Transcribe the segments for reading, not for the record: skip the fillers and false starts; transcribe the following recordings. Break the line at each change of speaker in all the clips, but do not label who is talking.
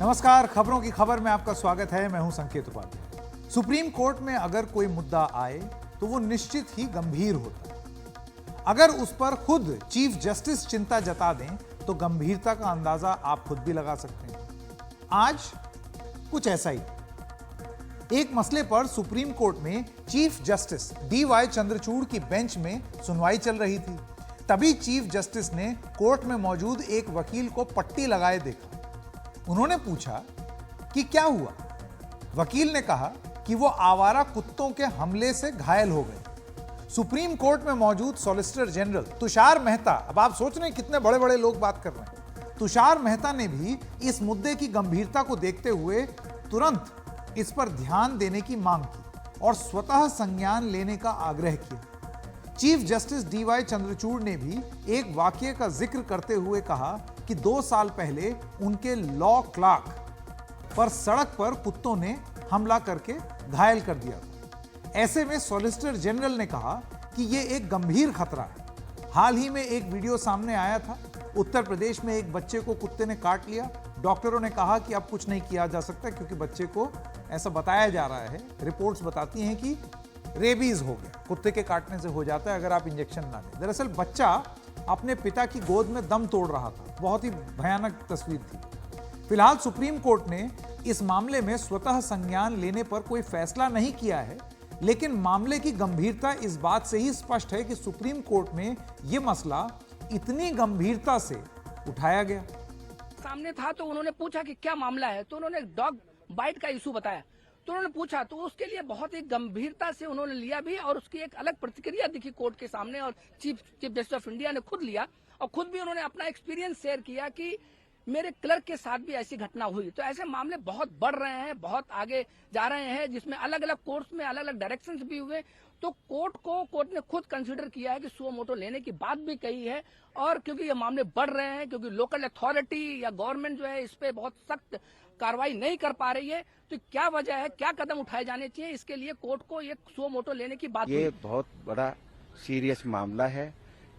नमस्कार, खबरों की खबर में आपका स्वागत है। मैं हूं संकेत उपाध्याय। सुप्रीम कोर्ट में अगर कोई मुद्दा आए तो वो निश्चित ही गंभीर होता है। अगर उस पर खुद चीफ जस्टिस चिंता जता दें तो गंभीरता का अंदाजा आप खुद भी लगा सकते हैं। आज कुछ ऐसा ही एक मसले पर सुप्रीम कोर्ट में चीफ जस्टिस DY चंद्रचूड़ की बेंच में सुनवाई चल रही थी। तभी चीफ जस्टिस ने कोर्ट में मौजूद एक वकील को पट्टी लगाए देखा। उन्होंने पूछा कि क्या हुआ। वकील ने कहा कि वो आवारा कुत्तों के हमले से घायल हो गए। सुप्रीम कोर्ट में मौजूद सॉलिसिटर जनरल तुषार मेहता, अब आप सोच रहे हैं कितने बड़े बड़े लोग बात कर रहे हैं, तुषार मेहता ने भी इस मुद्दे की गंभीरता को देखते हुए तुरंत इस पर ध्यान देने की मांग की और स्वतः संज्ञान लेने का आग्रह किया। चीफ जस्टिस DY चंद्रचूड़ ने भी एक वाकये का जिक्र करते हुए कहा कि 2 साल पहले उनके लॉ क्लर्क पर सड़क पर कुत्तों ने हमला करके घायल कर दिया। ऐसे में सॉलिसिटर जनरल ने कहा कि यह एक गंभीर खतरा है। हाल ही में एक वीडियो सामने आया था। उत्तर प्रदेश में एक बच्चे को कुत्ते ने काट लिया। डॉक्टरों ने कहा कि अब कुछ नहीं किया जा सकता क्योंकि बच्चे को ऐसा बताया जा रहा है, रिपोर्ट्स बताती हैं कि रेबीज हो गया, कुत्ते के काटने से हो जाता है अगर आप इंजेक्शन ना लें। दरअसल बच्चा अपने पिता की गोद में दम तोड़ रहा था। बहुत ही भयानक तस्वीर थी। फिलहाल सुप्रीम कोर्ट ने इस मामले में स्वतः संज्ञान लेने पर कोई फैसला नहीं किया है, लेकिन मामले की गंभीरता इस बात से ही स्पष्ट है कि सुप्रीम कोर्ट में यह मसला इतनी गंभीरता से उठाया गया।
सामने था तो उन्होंने पूछा कि क्या मामला है, तो उन्होंने डॉग बाइट का इशू बताया। तो उन्होंने पूछा तो उसके लिए बहुत ही गंभीरता से उन्होंने लिया भी और उसकी एक अलग प्रतिक्रिया दिखी कोर्ट के सामने और चीफ जस्टिस ऑफ इंडिया ने खुद लिया और खुद भी उन्होंने अपना एक्सपीरियंस शेयर किया कि मेरे क्लर्क के साथ भी ऐसी घटना हुई। तो ऐसे मामले बहुत बढ़ रहे हैं, बहुत आगे जा रहे हैं, जिसमें अलग अलग कोर्ट्स में अलग अलग डायरेक्शंस भी हुए। तो कोर्ट ने खुद कंसीडर किया है कि सुओ मोटो लेने की बात भी कही है। और क्योंकि ये मामले बढ़ रहे हैं, क्योंकि लोकल अथॉरिटी या गवर्नमेंट जो है इस पे बहुत सख्त कार्रवाई नहीं कर पा रही है, तो क्या वजह है, क्या कदम उठाए जाने चाहिए, इसके लिए कोर्ट को ये सुओ मोटो लेने की बात।
ये बहुत बड़ा सीरियस मामला है।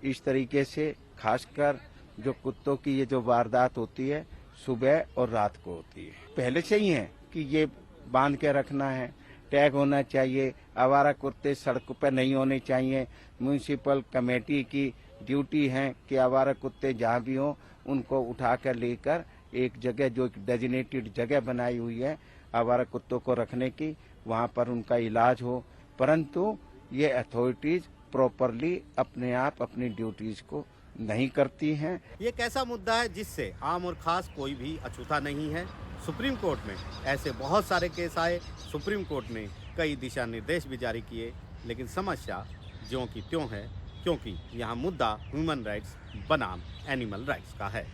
इस तरीके से खासकर जो कुत्तों की ये जो वारदात होती है सुबह और रात को होती है। पहले से ही है कि ये बांध के रखना है, टैग होना चाहिए, आवारा कुत्ते सड़कों पर नहीं होने चाहिए। म्युनिसिपल कमेटी की ड्यूटी है कि आवारा कुत्ते जहाँ भी हों उनको उठाकर लेकर एक जगह जो डेजिग्नेटेड जगह बनाई हुई है आवारा कुत्तों को रखने की, वहाँ पर उनका इलाज हो। परंतु ये अथॉरिटीज प्रॉपरली अपने आप अपनी ड्यूटीज को नहीं करती हैं।
ये एक ऐसा मुद्दा है जिससे आम और खास कोई भी अछूता नहीं है। सुप्रीम कोर्ट में ऐसे बहुत सारे केस आए, सुप्रीम कोर्ट ने कई दिशा निर्देश भी जारी किए, लेकिन समस्या ज्यों की त्यों है, क्योंकि यहाँ मुद्दा ह्यूमन राइट्स बनाम एनिमल राइट्स का है।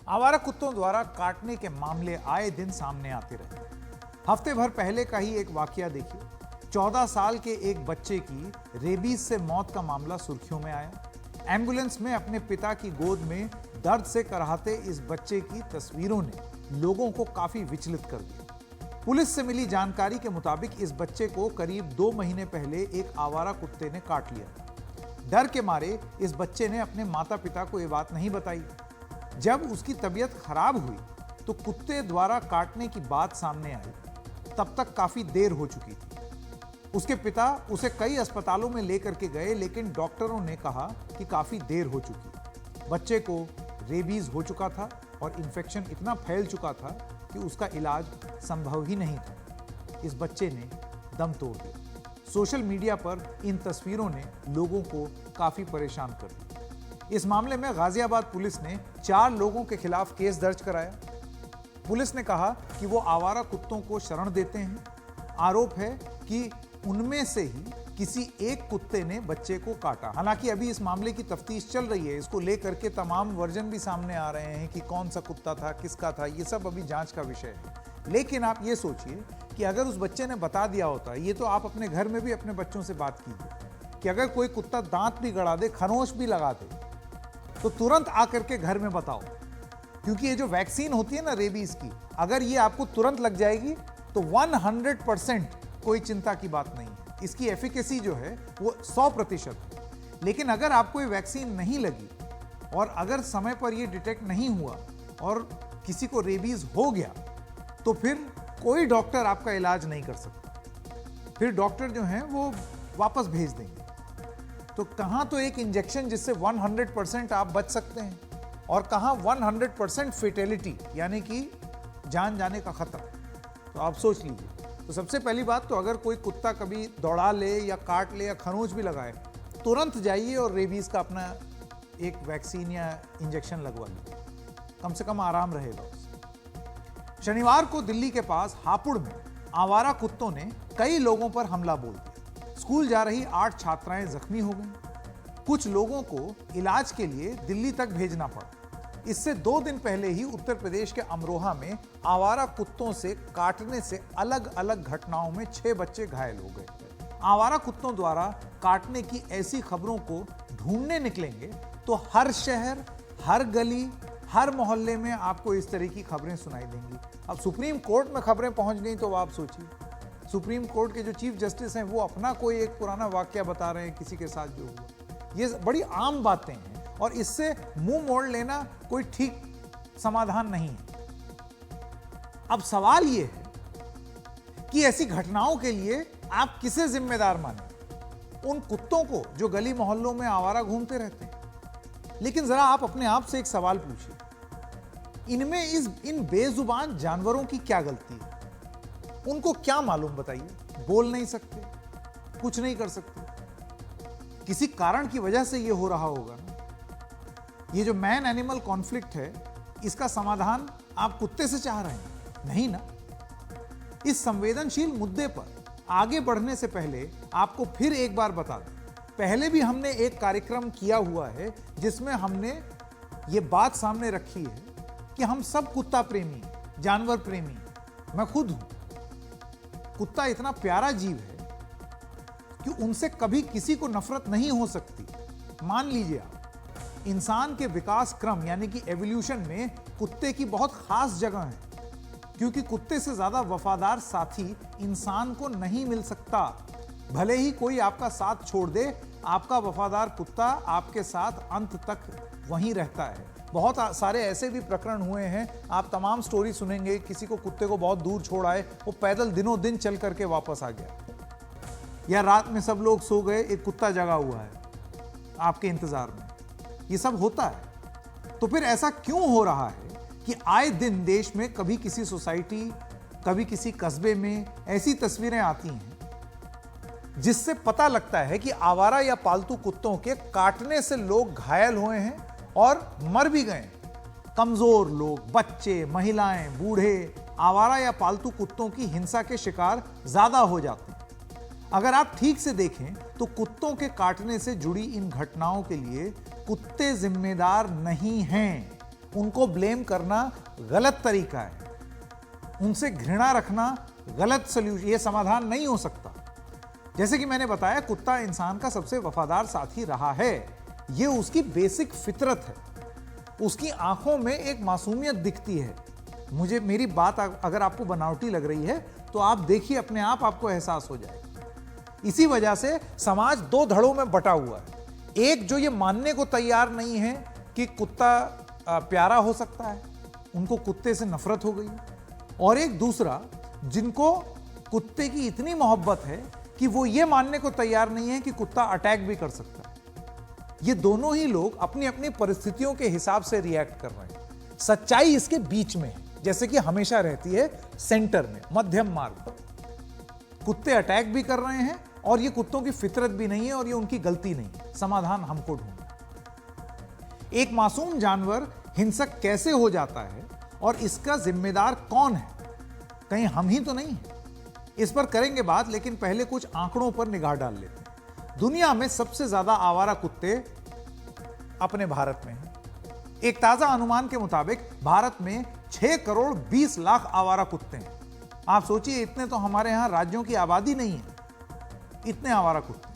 आवारा कुत्तों द्वारा काटने के मामले आए दिन सामने आते रहे। हफ्ते भर पहले का ही एक वाकया देखिए। 14 साल के एक बच्चे की रेबीज से मौत का मामला सुर्खियों में आया। एम्बुलेंस में अपने पिता की गोद में दर्द से कराहते इस बच्चे की तस्वीरों ने लोगों को काफी विचलित कर दिया। पुलिस से मिली जानकारी के मुताबिक इस बच्चे को करीब 2 महीने पहले एक आवारा कुत्ते ने काट लिया था। डर के मारे इस बच्चे ने अपने माता पिता को यह बात नहीं बताई। जब उसकी तबीयत खराब हुई तो कुत्ते द्वारा काटने की बात सामने आई। तब तक काफी देर हो चुकी थी। उसके पिता उसे कई अस्पतालों में लेकर के गए, लेकिन डॉक्टरों ने कहा कि काफी देर हो चुकी। बच्चे को रेबीज हो चुका था और इन्फेक्शन इतना फैल चुका था कि उसका इलाज संभव ही नहीं था। इस बच्चे ने दम तोड़ दिया। सोशल मीडिया पर इन तस्वीरों ने लोगों को काफी परेशान कर दिया। इस मामले में गाजियाबाद पुलिस ने 4 लोगों के खिलाफ केस दर्ज कराया। पुलिस ने कहा कि वो आवारा कुत्तों को शरण देते हैं। आरोप है कि उनमें से ही किसी एक कुत्ते ने बच्चे को काटा। हालांकि अभी इस मामले की तफ्तीश चल रही है। इसको लेकर के तमाम वर्जन भी सामने आ रहे हैं कि कौन सा कुत्ता था, किसका था, ये सब अभी जांच का विषय है। लेकिन आप ये सोचिए कि अगर उस बच्चे ने बता दिया होता, ये तो आप अपने घर में भी अपने बच्चों से बात कीजिए कि अगर कोई कुत्ता दांत भी गड़ा दे, खरोंच भी लगा दे, तो तुरंत आकर के घर में बताओ। क्योंकि ये जो वैक्सीन होती है ना रेबीज की, अगर ये आपको तुरंत लग जाएगी तो 100% कोई चिंता की बात नहीं है। इसकी एफिकेसी जो है वो 100% है। लेकिन अगर आपको ये वैक्सीन नहीं लगी और अगर समय पर ये डिटेक्ट नहीं हुआ और किसी को रेबीज हो गया तो फिर कोई डॉक्टर आपका इलाज नहीं कर सकता, फिर डॉक्टर जो हैं वो वापस भेज देंगे। तो कहां तो एक इंजेक्शन जिससे 100% आप बच सकते हैं और कहां 100% फेटेलिटी यानी कि जान जाने का खतरा। तो आप सोच लीजिए। तो सबसे पहली बात तो अगर कोई कुत्ता कभी दौड़ा ले या काट ले या खरोंच भी लगाए, तुरंत जाइए और रेबीज का अपना एक वैक्सीन या इंजेक्शन लगवा लीजिए, कम से कम आराम रहेगा उससे। शनिवार को दिल्ली के पास हापुड़ में आवारा कुत्तों ने कई लोगों पर हमला बोल दिया। स्कूल जा रही 8 छात्राएं जख्मी हो गईं। कुछ लोगों को इलाज के लिए दिल्ली तक भेजना पड़ा। इससे 2 दिन पहले ही उत्तर प्रदेश के अमरोहा में आवारा कुत्तों से काटने से अलग अलग घटनाओं में 6 बच्चे घायल हो गए। आवारा कुत्तों द्वारा काटने की ऐसी खबरों को ढूंढने निकलेंगे तो हर शहर, हर गली, हर मोहल्ले में आपको इस तरह की खबरें सुनाई देंगी। अब सुप्रीम कोर्ट में खबरें पहुंच गई तो आप सोचिए, सुप्रीम कोर्ट के जो चीफ जस्टिस हैं वो अपना कोई एक पुराना वाकया बता रहे हैं किसी के साथ जो हुआ। ये बड़ी आम बातें हैं और इससे मुंह मोड़ लेना कोई ठीक समाधान नहीं है। अब सवाल ये है कि ऐसी घटनाओं के लिए आप किसे जिम्मेदार माने? उन कुत्तों को जो गली मोहल्लों में आवारा घूमते रहते हैं। लेकिन जरा आप अपने आप से एक सवाल पूछिए, इनमें इन बेजुबान जानवरों की क्या गलती है? उनको क्या मालूम बताइए? बोल नहीं सकते, कुछ नहीं कर सकते, किसी कारण की वजह से ये हो रहा होगा ना। ये जो मैन एनिमल कॉन्फ्लिक्ट है, इसका समाधान आप कुत्ते से चाह रहे हैं? नहीं ना। इस संवेदनशील मुद्दे पर आगे बढ़ने से पहले आपको फिर एक बार बता दें, पहले भी हमने एक कार्यक्रम किया हुआ है जिसमें हमने ये बात सामने रखी है कि हम सब कुत्ता प्रेमी, जानवर प्रेमी, मैं खुद हूं। कुत्ता इतना प्यारा जीव है कि उनसे कभी किसी को नफरत नहीं हो सकती। मान लीजिए आप, इंसान के विकास क्रम यानी कि एवोल्यूशन में कुत्ते की बहुत खास जगह है, क्योंकि कुत्ते से ज्यादा वफादार साथी इंसान को नहीं मिल सकता। भले ही कोई आपका साथ छोड़ दे, आपका वफादार कुत्ता आपके साथ अंत तक वहीं रहता है। बहुत सारे ऐसे भी प्रकरण हुए हैं, आप तमाम स्टोरी सुनेंगे, किसी को कुत्ते को बहुत दूर छोड़ आए, वो पैदल दिनों दिन चल करके वापस आ गया, या रात में सब लोग सो गए, एक कुत्ता जगा हुआ है आपके इंतजार में। ये सब होता है। तो फिर ऐसा क्यों हो रहा है कि आए दिन देश में कभी किसी सोसाइटी, कभी किसी कस्बे में ऐसी तस्वीरें आती हैं जिससे पता लगता है कि आवारा या पालतू कुत्तों के काटने से लोग घायल हुए हैं और मर भी गए। कमजोर लोग, बच्चे, महिलाएं, बूढ़े आवारा या पालतू कुत्तों की हिंसा के शिकार ज्यादा हो जाते हैं। अगर आप ठीक से देखें तो कुत्तों के काटने से जुड़ी इन घटनाओं के लिए कुत्ते जिम्मेदार नहीं हैं। उनको ब्लेम करना गलत तरीका है, उनसे घृणा रखना गलत सॉल्यूशन, ये समाधान नहीं हो सकता। जैसे कि मैंने बताया, कुत्ता इंसान का सबसे वफादार साथी रहा है, ये उसकी बेसिक फितरत है। उसकी आंखों में एक मासूमियत दिखती है। मेरी बात अगर आपको बनावटी लग रही है तो आप देखिए, अपने आप आपको एहसास हो जाएगा। इसी वजह से समाज 2 धड़ों में बटा हुआ है। एक जो ये मानने को तैयार नहीं है कि कुत्ता प्यारा हो सकता है, उनको कुत्ते से नफरत हो गई, और एक दूसरा जिनको कुत्ते की इतनी मोहब्बत है कि वो ये मानने को तैयार नहीं है कि कुत्ता अटैक भी कर सकता है। ये दोनों ही लोग अपनी अपनी परिस्थितियों के हिसाब से रिएक्ट कर रहे हैं। सच्चाई इसके बीच में है, जैसे कि हमेशा रहती है, सेंटर में, मध्यम मार्ग पर। कुत्ते अटैक भी कर रहे हैं और ये कुत्तों की फितरत भी नहीं है और ये उनकी गलती नहीं है। समाधान हमको ढूंढना। एक मासूम जानवर हिंसक कैसे हो जाता है और इसका जिम्मेदार कौन है? कहीं हम ही तो नहीं है। इस पर करेंगे बात, लेकिन पहले कुछ आंकड़ों पर निगाह डाल लेते हैं। दुनिया में सबसे ज्यादा आवारा कुत्ते अपने भारत में हैं। एक ताजा अनुमान के मुताबिक भारत में 6 करोड़ 20 लाख आवारा कुत्ते हैं। आप सोचिए, इतने तो हमारे यहां राज्यों की आबादी नहीं है, इतने आवारा कुत्ते।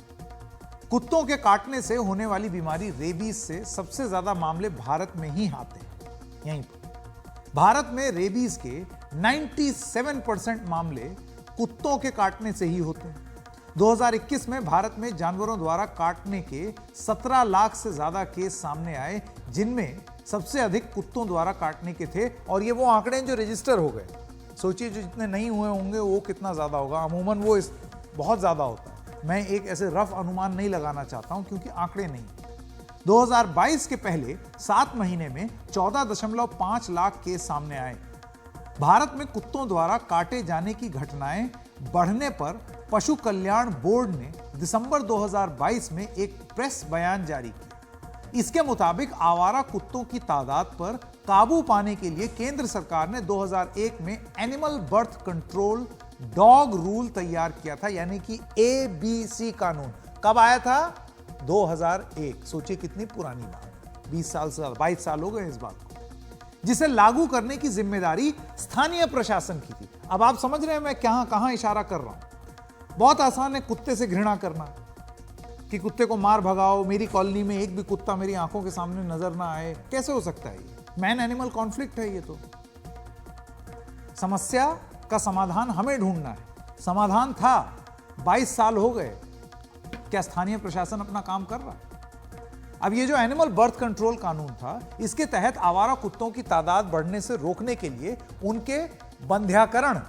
कुत्तों के काटने से होने वाली बीमारी रेबीज से सबसे ज्यादा मामले भारत में ही आते हैं। यहीं पर भारत में रेबीज के 97% मामले कुत्तों के काटने से ही होते हैं। 2021 में भारत में जानवरों द्वारा काटने के 17 लाख से ज्यादा केस सामने आए, जिनमें सबसे अधिक कुत्तों द्वारा काटने के थे, और ये वो आंकड़े हैं जो रजिस्टर हो गए। सोचिए जो जितने नहीं हुए होंगे वो कितना ज्यादा होगा। अमूमन वो बहुत ज्यादा होता है। मैं एक ऐसे रफ अनुमान नहीं लगाना चाहता हूं क्योंकि आंकड़े नहीं। 2022 के पहले 7 महीने में 14.5 लाख केस सामने आए। भारत में कुत्तों द्वारा काटे जाने की घटनाएं बढ़ने पर पशु कल्याण बोर्ड ने दिसंबर 2022 में एक प्रेस बयान जारी किया। इसके मुताबिक आवारा कुत्तों की तादाद पर काबू पाने के लिए केंद्र सरकार ने 2001 में animal birth control dog rule तैयार किया था, यानी कि ABC कानून। कब आया था? 2001। सोचिए कितनी पुरानी बात, 20 साल से 22 साल हो गए इस बात को, जिसे लागू करने की जिम्मेदारी स्थानीय प्रशासन की थी। अब आप समझ रहे हैं मैं कहां इशारा कर रहा हूं। बहुत आसान है कुत्ते से घृणा करना, कि कुत्ते को मार भगाओ, मेरी कॉलोनी में एक भी कुत्ता मेरी आंखों के सामने नजर ना आए। कैसे हो सकता है? ये मैन एनिमल कॉन्फ्लिक्ट है। ये तो समस्या का समाधान हमें ढूंढना है। समाधान था, 22 साल हो गए, क्या स्थानीय प्रशासन अपना काम कर रहा? अब ये जो एनिमल बर्थ कंट्रोल कानून था, इसके तहत आवारा कुत्तों की तादाद बढ़ने से रोकने के लिए उनके बंध्याकरण,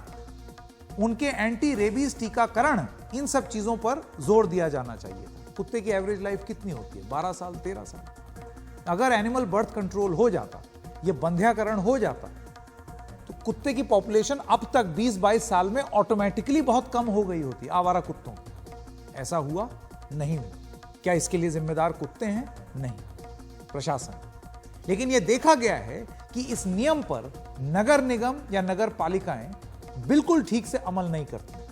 उनके एंटी रेबीज टीकाकरण, इन सब चीजों पर जोर दिया जाना चाहिए था। कुत्ते की एवरेज लाइफ कितनी होती है? 12 साल, 13 साल। अगर एनिमल बर्थ कंट्रोल हो जाता, ये बंध्याकरण हो जाता, तो कुत्ते की पॉपुलेशन अब तक 20-22 साल में ऑटोमेटिकली बहुत कम हो गई होती आवारा कुत्तों की। ऐसा हुआ नहीं हुआ। क्या इसके लिए जिम्मेदार कुत्ते हैं? नहीं, प्रशासन। लेकिन यह देखा गया है कि इस नियम पर नगर निगम या नगर पालिकाएं बिल्कुल ठीक से अमल नहीं करती।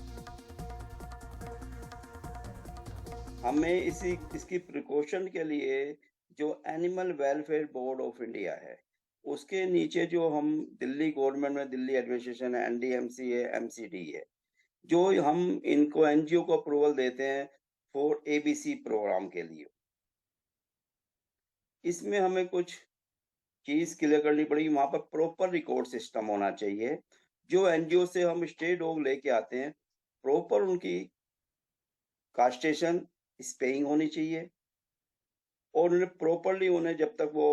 हमें इसकी प्रिकॉशन के लिए जो animal welfare board of India है, उसके नीचे जो हम दिल्ली गवर्नमेंट में दिल्ली एडमिनिस्ट्रेशन है, NDMC है, MCD है, जो हम इनको NGO को अप्रूवल देते हैं फॉर ABC प्रोग्राम के लिए। इसमें हमें कुछ चीज क्लियर करनी पड़ेगी। वहां पर प्रॉपर रिकॉर्ड सिस्टम होना चाहिए। जो NGO से हम स्टे डॉग लेके आते हैं, प्रॉपर उनकी कास्टेशन, स्पेइंग होनी चाहिए, और उन्हें प्रॉपरली, उन्हें जब तक वो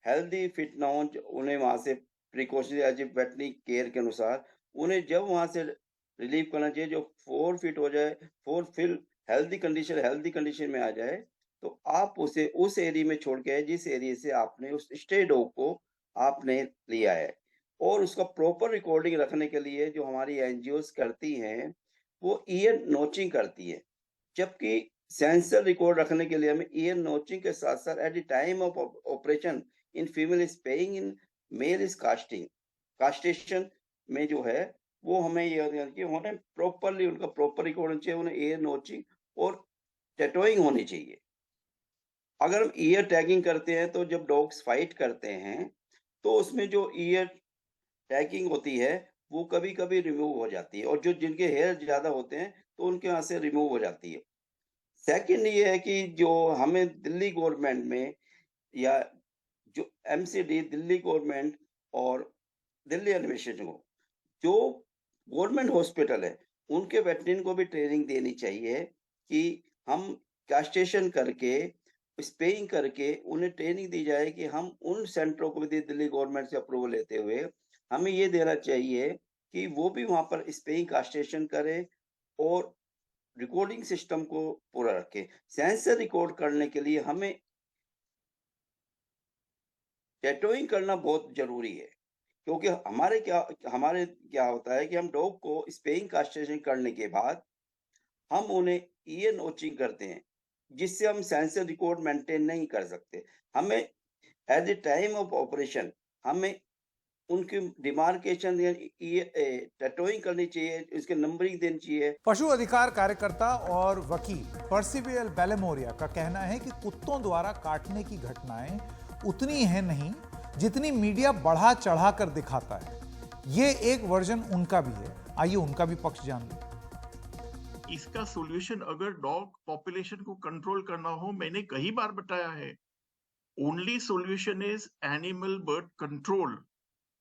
हेल्दी फिट ना हो, उन्हें वहां से precaution as a veterinary care के अनुसार उन्हें जब वहां से रिलीव करना चाहिए, जो 4 फीट हो जाए, 4 फिल हेल्दी कंडीशन में आ जाए, तो आप उसे उस एरिया में छोड़ के आए जिस एरिया से आपने उस स्टे डॉग को आपने लिया है। और उसका प्रॉपर रिकॉर्डिंग रखने के लिए जो हमारी NGOs करती हैं, वो ईयर नोचिंग करती है। जबकि सेंसर रिकॉर्ड रखने के लिए हमें ईयर नोचिंग के साथ साथ at the time of operation in female is paying, in male is casting, castration में जो है वो हमें ये कि उन्हें प्रॉपरली उनका प्रॉपर रिकॉर्ड होना चाहिए, उन्हें ईयर नोचिंग और टैटोइंग होनी चाहिए। अगर हम ईयर टैगिंग करते हैं तो जब डॉग्स फाइट करते हैं तो उसमें जो ईयर टैगिंग होती है वो कभी कभी रिमूव हो जाती है, और जो जिनके हेयर ज्यादा होते हैं तो उनके यहाँ से रिमूव हो जाती है। सेकंड ये है कि जो हमें दिल्ली गवर्नमेंट में या जो MCD दिल्ली गवर्नमेंट और दिल्ली एडमिनिस्ट्रेशन को, जो गवर्नमेंट हॉस्पिटल है, उनके वेटरनरी को भी ट्रेनिंग देनी चाहिए कि हम कास्टेशन करके, स्पेइंग करके उन्हें ट्रेनिंग दी जाए कि हम उन सेंटरों को भी दिल्ली गवर्नमेंट से अप्रूवल लेते हुए हमें ये देना चाहिए कि वो भी वहां पर स्पेइंग कास्टेशन करें और रिकॉर्डिंग सिस्टम को पूरा रखें। सेंसर रिकॉर्ड करने के लिए हमें टैटोइंग करना बहुत जरूरी है, क्योंकि हमारे क्या होता है कि हम डॉग को स्पेइंग कास्टेशन करने के बाद हम उन्हें ईयर नोचिंग करते हैं, जिससे हम सेंसर रिकॉर्ड मेंटेन नहीं कर सकते। हमें eight the time of operation हमें उनकी डिमार्केशन टैटोइंग करनी चाहिए, उसके नंबरिंग देनी चाहिए।
पशु अधिकार कार्यकर्ता और वकील पर्सिवियल बेलेमोरिया का कहना है कि कुत्तों द्वारा काटने की घटनाएं उतनी है नहीं जितनी मीडिया बढ़ा चढ़ा कर दिखाता है। ये एक वर्जन उनका भी है, आइए उनका भी पक्ष जान लें।
इसका सॉल्यूशन अगर डॉग पॉपुलेशन को कंट्रोल करना हो, मैंने कई बार बताया है, only solution is animal birth control.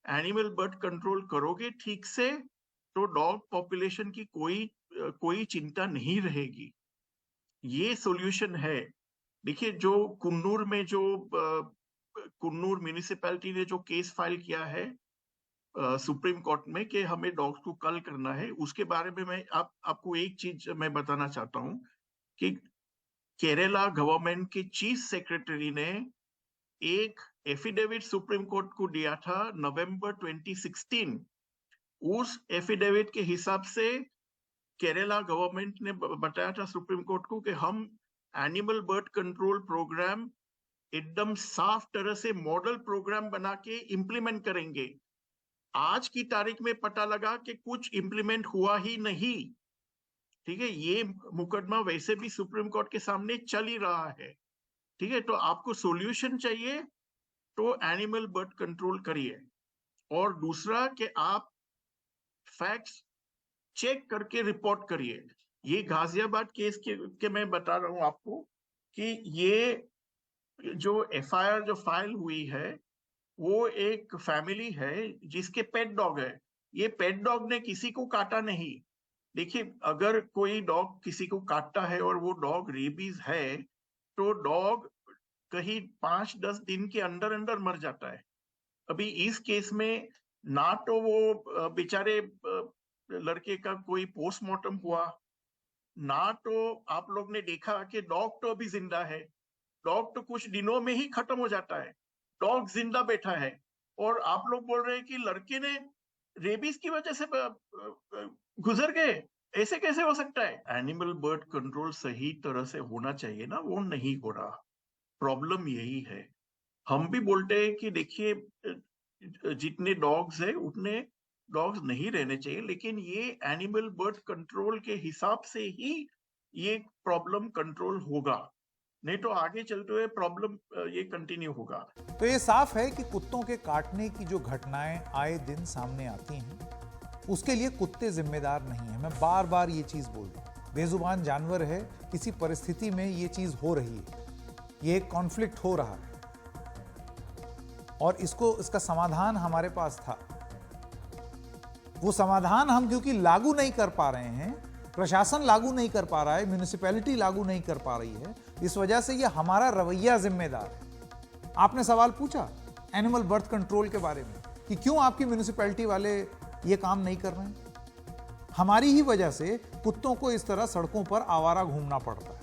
Animal birth control करोगे ठीक से तो डॉग पॉपुलेशन की कोई चिंता नहीं रहेगी। ये सॉल्यूशन है। देखिए, जो कुन्नूर में जो कुन्नूर म्यूनिसिपैलिटी ने जो केस फाइल किया है सुप्रीम कोर्ट में कि हमें डॉग्स को कल करना है, उसके बारे में मैं आपको एक चीज मैं बताना चाहता हूँ कि केरला गवर्नमेंट के चीफ सेक्रेटरी ने एक एफिडेविट सुप्रीम कोर्ट को दिया था नवंबर 2016। उस एफिडेविट के हिसाब से केरला गवर्नमेंट ने बताया था सुप्रीम कोर्ट को कि हम एनिमल बर्ड कंट्रोल प्रोग्राम एकदम साफ तरह से मॉडल प्रोग्राम बना के इम्प्लीमेंट करेंगे। आज की तारीख में पता लगा कि कुछ इम्प्लीमेंट हुआ ही नहीं। ठीक है, ये मुकदमा वैसे भी सुप्रीम कोर्ट के सामने चल ही रहा है। ठीक है, तो आपको सॉल्यूशन चाहिए तो एनिमल बर्ड कंट्रोल करिए, और दूसरा कि आप फैक्ट्स चेक करके रिपोर्ट करिए। ये गाजियाबाद केस के मैं बता रहा हूं आपको कि ये जो एफआईआर जो फाइल हुई है वो एक फैमिली है जिसके पेट डॉग है। ये पेट डॉग ने किसी को काटा नहीं। देखिए, अगर कोई डॉग किसी को काटता है और वो डॉग रेबीज है तो डॉग कहीं 5-10 दिन के अंदर अंदर मर जाता है। अभी इस केस में ना तो वो बेचारे लड़के का कोई पोस्टमार्टम हुआ, ना तो आप लोग ने देखा कि डॉग तो अभी जिंदा है। डॉग तो कुछ दिनों में ही खत्म हो जाता है, डॉग जिंदा बैठा है, और आप लोग बोल रहे हैं कि लड़के ने रेबीज की वजह से गुजर गए। ऐसे कैसे हो सकता है? एनिमल बर्ड कंट्रोल सही तरह से होना चाहिए ना, वो नहीं हो रहा। प्रॉब्लम यही है। हम भी बोलते हैं कि देखिए जितने डॉग्स है उतने डॉग्स नहीं रहने चाहिए, लेकिन ये एनिमल बर्ड कंट्रोल के हिसाब से ही ये प्रॉब्लम कंट्रोल होगा, नहीं तो आगे चलते हुए प्रॉब्लम ये कंटिन्यू होगा।
तो ये साफ है कि कुत्तों के काटने की जो घटनाएं आए दिन सामने आती हैं उसके लिए कुत्ते जिम्मेदार नहीं है। मैं बार बार ये चीज बोल रहा हूं, बेजुबान जानवर है, किसी परिस्थिति में ये चीज हो रही है, ये एक कॉन्फ्लिक्ट हो रहा है और इसका समाधान हमारे पास था। वो समाधान हम क्योंकि लागू नहीं कर पा रहे हैं, प्रशासन लागू नहीं कर पा रहा है, म्युनिसिपैलिटी लागू नहीं कर पा रही है, इस वजह से ये हमारा रवैया जिम्मेदार है। आपने सवाल पूछा एनिमल बर्थ कंट्रोल के बारे में कि क्यों आपकी म्युनिसिपैलिटी वाले ये काम नहीं कर रहे हैं। हमारी ही वजह से कुत्तों को इस तरह सड़कों पर आवारा घूमना पड़ता है।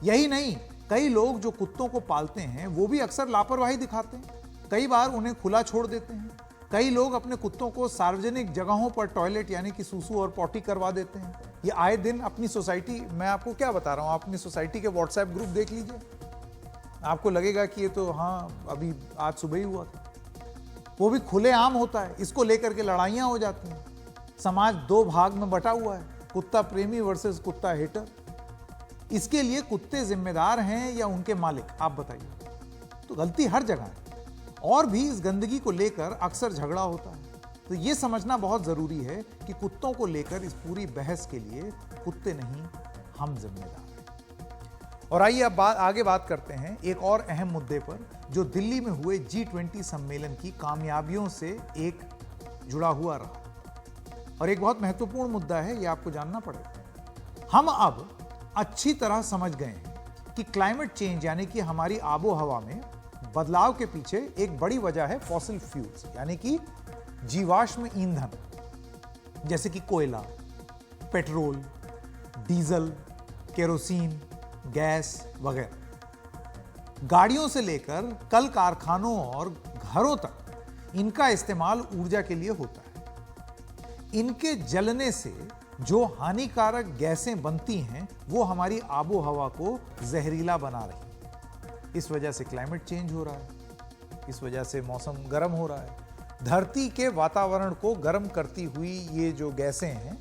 यही नहीं, कई लोग जो कुत्तों को पालते हैं वो भी अक्सर लापरवाही दिखाते हैं, कई बार उन्हें खुला छोड़ देते हैं। कई लोग अपने कुत्तों को सार्वजनिक जगहों पर टॉयलेट यानी कि सूसू और पॉटी करवा देते हैं। ये आए दिन अपनी सोसाइटी, मैं आपको क्या बता रहा हूं, आप अपनी सोसाइटी के व्हाट्सएप ग्रुप देख लीजिए, आपको लगेगा कि ये तो हाँ अभी आज सुबह ही हुआ था। वो भी खुलेआम होता है, इसको लेकर के लड़ाइयां हो जाती हैं। समाज दो भाग में बटा हुआ है, कुत्ता प्रेमी वर्सेस कुत्ता हेटर। इसके लिए कुत्ते जिम्मेदार हैं या उनके मालिक, आप बताइए। तो गलती हर जगह है और भी इस गंदगी को लेकर अक्सर झगड़ा होता है। तो ये समझना बहुत जरूरी है कि कुत्तों को लेकर इस पूरी बहस के लिए कुत्ते नहीं, हम जिम्मेदार हैं। और आइए अब आगे बात करते हैं एक और अहम मुद्दे पर जो दिल्ली में हुए G20 सम्मेलन की कामयाबियों से एक जुड़ा हुआ रहा, और एक बहुत महत्वपूर्ण मुद्दा है, यह आपको जानना पड़ेगा। हम अब अच्छी तरह समझ गए हैं कि क्लाइमेट चेंज यानी कि हमारी आबो हवा में बदलाव के पीछे एक बड़ी वजह है फॉसिल फ्यूल्स यानी कि जीवाश्म ईंधन, जैसे कि कोयला, पेट्रोल, डीजल, केरोसिन, गैस वगैरह। गाड़ियों से लेकर कल कारखानों और घरों तक इनका इस्तेमाल ऊर्जा के लिए होता है। इनके जलने से जो हानिकारक गैसें बनती हैं वो हमारी आबो हवा को जहरीला बना रही है। इस वजह से क्लाइमेट चेंज हो रहा है, इस वजह से मौसम गर्म हो रहा है। धरती के वातावरण को गर्म करती हुई ये जो गैसें हैं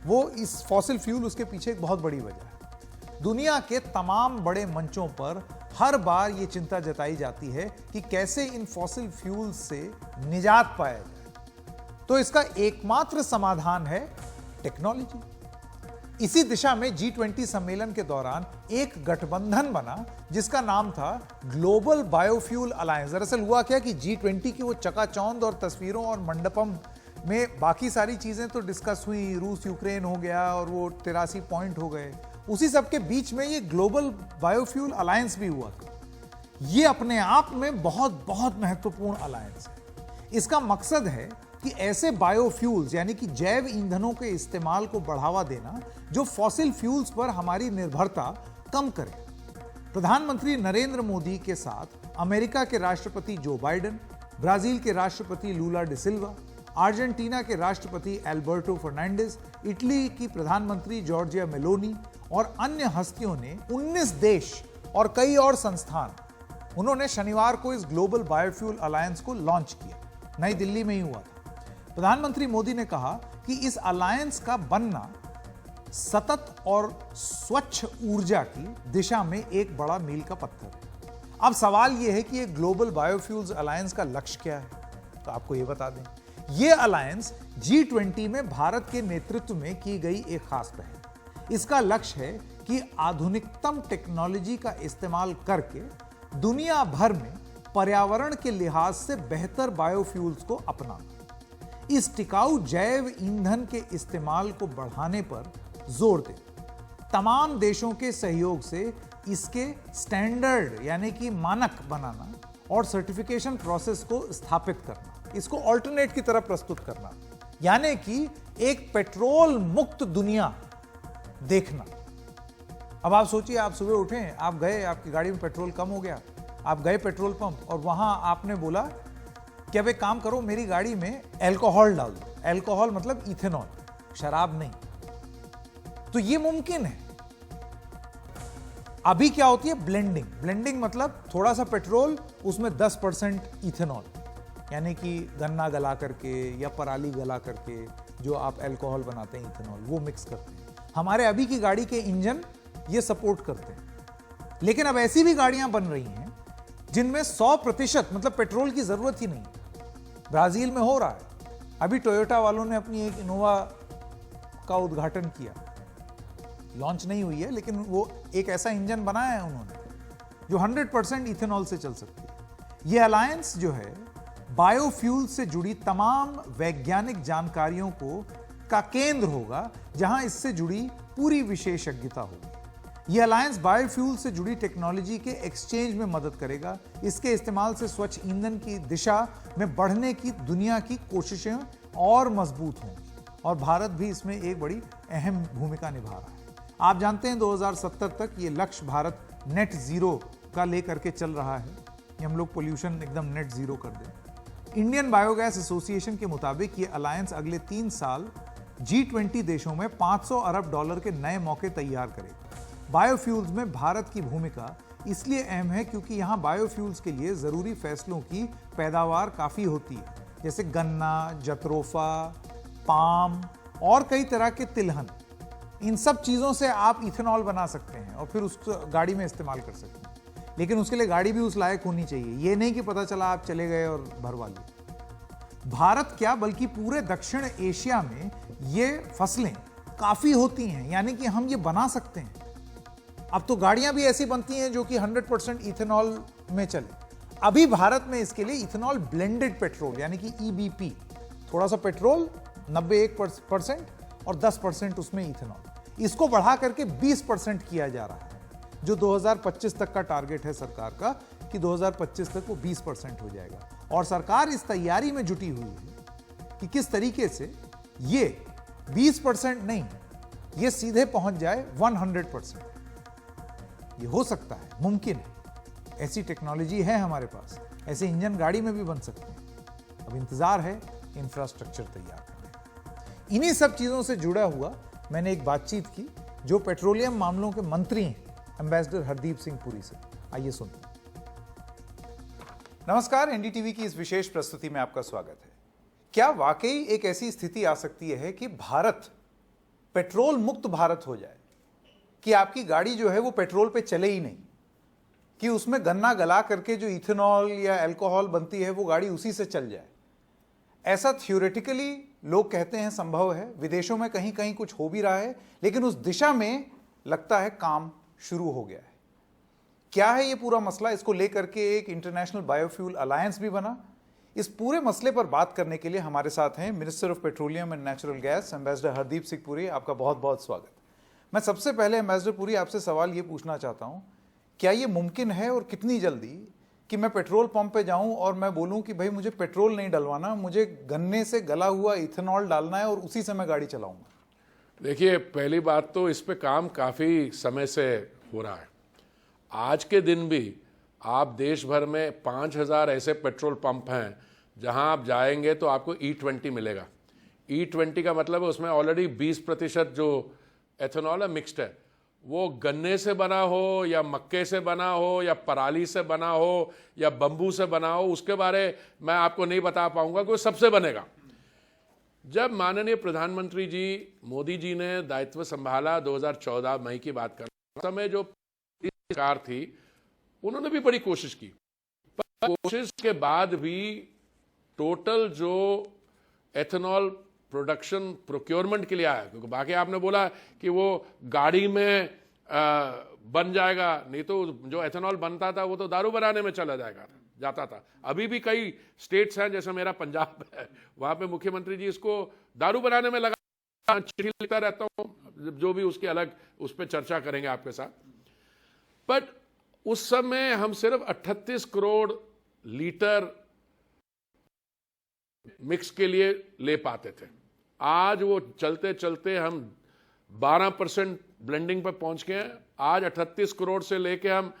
वो इस फॉसिल फ्यूल, उसके पीछे एक बहुत बड़ी वजह है। दुनिया के तमाम बड़े मंचों पर हर बार ये चिंता जताई जाती है कि कैसे इन फॉसिल फ्यूल से निजात पाया जाए। तो इसका एकमात्र समाधान है टेक्नोलॉजी। इसी दिशा में G20 सम्मेलन के दौरान एक गठबंधन बना जिसका नाम था ग्लोबल बायोफ्यूल अलायंस। दरअसल हुआ क्या कि G20 की वो चकाचौंध और तस्वीरों और मंडपम में बाकी सारी चीजें तो डिस्कस हुई, रूस यूक्रेन हो गया और वो 83 पॉइंट हो गए, उसी सब के बीच में ये ग्लोबल बायोफ्यूल अलायंस भी हुआ था। ये अपने आप में बहुत बहुत महत्वपूर्ण अलायंस है। इसका मकसद है कि ऐसे बायोफ्यूल्स यानी कि जैव ईंधनों के इस्तेमाल को बढ़ावा देना जो फॉसिल फ्यूल्स पर हमारी निर्भरता कम करे। प्रधानमंत्री नरेंद्र मोदी के साथ अमेरिका के राष्ट्रपति जो बाइडेन, ब्राजील के राष्ट्रपति लूला डी सिल्वा, अर्जेंटीना के राष्ट्रपति एल्बर्टो फर्नांडिस, इटली की प्रधानमंत्री जॉर्जिया मेलोनी और अन्य हस्तियों ने 19 देश और कई और संस्थान उन्होंने शनिवार को इस ग्लोबल बायोफ्यूल अलायंस को लॉन्च किया। नई दिल्ली में ही हुआ था। प्रधानमंत्री मोदी ने कहा कि इस अलायंस का बनना सतत और स्वच्छ ऊर्जा की दिशा में एक बड़ा मील का पत्थर है। अब सवाल यह है कि ये ग्लोबल बायोफ्यूल्स अलायंस का लक्ष्य क्या है, तो आपको यह बता दें। यह अलायंस G20 में भारत के नेतृत्व में की गई एक खास पहल। इसका लक्ष्य है कि आधुनिकतम टेक्नोलॉजी का इस्तेमाल करके दुनिया भर में पर्यावरण के लिहाज से बेहतर बायोफ्यूल्स को अपनाना। इस टिकाऊ जैव ईंधन के इस्तेमाल को बढ़ाने पर जोर दे तमाम देशों के सहयोग से इसके स्टैंडर्ड यानी कि मानक बनाना और सर्टिफिकेशन प्रोसेस को स्थापित करना, इसको ऑल्टरनेट की तरह प्रस्तुत करना, यानी कि एक पेट्रोल मुक्त दुनिया देखना। अब आप सोचिए, आप सुबह उठे, आप गए, आपकी गाड़ी में पेट्रोल कम हो गया, आप गए पेट्रोल पंप और वहां आपने बोला कि अब एक काम करो, मेरी गाड़ी में अल्कोहल डाल दो। अल्कोहल मतलब इथेनॉल, शराब नहीं। तो ये मुमकिन है। अभी क्या होती है? ब्लेंडिंग। ब्लेंडिंग मतलब थोड़ा सा पेट्रोल, उसमें 10% इथेनॉल, यानी कि गन्ना गला करके या पराली गला करके जो आप अल्कोहल बनाते हैं इथेनॉल, वो मिक्स करते हैं। हमारे अभी की गाड़ी के इंजन ये सपोर्ट करते हैं। लेकिन अब ऐसी भी गाड़ियां बन रही हैं जिनमें 100% मतलब पेट्रोल की जरूरत ही नहीं। ब्राजील में हो रहा है। अभी टोयोटा वालों ने अपनी एक इनोवा का उद्घाटन किया, लॉन्च नहीं हुई है, लेकिन वो एक ऐसा इंजन बनाया है उन्होंने जो 100% इथेनॉल से चल सकती है। ये अलायंस जो है बायोफ्यूल से जुड़ी तमाम वैज्ञानिक जानकारियों का केंद्र होगा, जहां इससे जुड़ी पूरी विशेषज्ञता होगी। यह अलायंस बायोफ्यूल से जुड़ी टेक्नोलॉजी के एक्सचेंज में मदद करेगा। इसके इस्तेमाल से स्वच्छ ईंधन की दिशा में बढ़ने की दुनिया की कोशिशें और मजबूत होंगी और भारत भी इसमें एक बड़ी अहम भूमिका निभा रहा है। आप जानते हैं 2070 तक ये लक्ष्य भारत नेट जीरो का लेकर के चल रहा है कि हम लोग पोल्यूशन एकदम नेट जीरो कर दें। इंडियन बायोगैस एसोसिएशन के मुताबिक ये अलायंस अगले 3 साल G20 देशों में $500 अरब के नए मौके तैयार करेगा। बायोफ्यूल्स में भारत की भूमिका इसलिए अहम है क्योंकि यहां बायोफ्यूल्स के लिए जरूरी फैसलों की पैदावार काफी होती है, जैसे गन्ना, जत्रोफा, पाम और कई तरह के तिलहन। इन सब चीजों से आप इथेनॉल बना सकते हैं और फिर उस गाड़ी में इस्तेमाल कर सकते हैं। लेकिन उसके लिए गाड़ी भी उस लायक होनी चाहिए। ये नहीं कि पता चला आप चले गए और भरवा लिए। भारत क्या बल्कि पूरे दक्षिण एशिया में ये फसलें काफी होती हैं, यानी कि हम ये बना सकते हैं। अब तो गाड़ियां भी ऐसी बनती हैं जो कि 100% इथेनॉल में चले। अभी भारत में इसके लिए इथेनॉल ब्लेंडेड पेट्रोल यानी कि EBP, थोड़ा सा पेट्रोल 91% और 10% उसमें इथेनॉल, इसको बढ़ा करके 20% किया जा रहा है, जो 2025 तक का टारगेट है सरकार का कि 2025 तक वो 20% हो जाएगा। और सरकार इस तैयारी में जुटी हुई है कि किस तरीके से ये 20% नहीं, ये सीधे पहुंच जाए 100%। ये हो सकता है, मुमकिन है। ऐसी टेक्नोलॉजी है हमारे पास, ऐसे इंजन गाड़ी में भी बन सकते हैं। अब इंतजार है इंफ्रास्ट्रक्चर तैयार करने का। इन्हीं सब चीजों से जुड़ा हुआ मैंने एक बातचीत की जो पेट्रोलियम मामलों के मंत्री हैं, एम्बेसडर हरदीप सिंह पुरी से। आइए सुनते हैं। नमस्कार, एनडीटीवी की इस विशेष प्रस्तुति में आपका स्वागत है। क्या वाकई एक ऐसी स्थिति आ सकती है कि भारत पेट्रोल मुक्त भारत हो जाए, कि आपकी गाड़ी जो है वो पेट्रोल पे चले ही नहीं, कि उसमें गन्ना गला करके जो इथेनॉल या अल्कोहल बनती है वो गाड़ी उसी से चल जाए? ऐसा थ्योरेटिकली लोग कहते हैं संभव है, विदेशों में कहीं कहीं कुछ हो भी रहा है, लेकिन उस दिशा में लगता है काम शुरू हो गया है। क्या है ये पूरा मसला? इसको लेकर के एक इंटरनेशनल बायोफ्यूल अलायंस भी बना। इस पूरे मसले पर बात करने के लिए हमारे साथ हैं minister of petroleum and natural gas ambassador Hardeep Singh Puri. आपका बहुत बहुत स्वागत। मैं सबसे पहले एम्बेसडर पुरी आपसे सवाल ये पूछना चाहता हूं क्या ये मुमकिन है और कितनी जल्दी कि मैं पेट्रोल पंप पे जाऊं और मैं बोलूं कि भाई मुझे पेट्रोल नहीं डलवाना, मुझे गन्ने से गला हुआ इथेनॉल डालना है और उसी से मैं गाड़ी चलाऊंगा?
देखिए, पहली बात तो इस पे काम काफ़ी समय से हो रहा है। आज के दिन भी आप देश भर में 5,000 ऐसे पेट्रोल पंप हैं जहां आप जाएंगे तो आपको E20 मिलेगा। E20 का मतलब है उसमें ऑलरेडी 20% जो एथेनॉल है मिक्स्ड है। वो गन्ने से बना हो या मक्के से बना हो या पराली से बना हो या बम्बू से बना हो, उसके बारे मैं आपको नहीं बता पाऊंगा कि वो सबसे बनेगा। जब माननीय प्रधानमंत्री जी मोदी जी ने दायित्व संभाला 2014 मई की बात कर, उस समय जो सरकार थी उन्होंने भी बड़ी कोशिश की, पर कोशिश के बाद भी टोटल जो एथेनॉल प्रोडक्शन प्रोक्योरमेंट के लिए आया, क्योंकि बाकी आपने बोला कि वो गाड़ी में बन जाएगा, नहीं तो जो एथेनॉल बनता था वो तो दारू बनाने में चला जाता था। अभी भी कई स्टेट्स हैं, जैसे मेरा पंजाब है, वहां पे मुख्यमंत्री जी इसको दारू बनाने में लगा, चिट्ठी लिखता रहता हूं, जो भी उसके अलग उस पर चर्चा करेंगे आपके साथ। बट उस समय हम सिर्फ 38 करोड़ लीटर मिक्स के लिए ले पाते थे। आज वो चलते चलते हम 12% ब्लेंडिंग पर पहुंच गए हैं। आज 38 करोड़ से लेके हम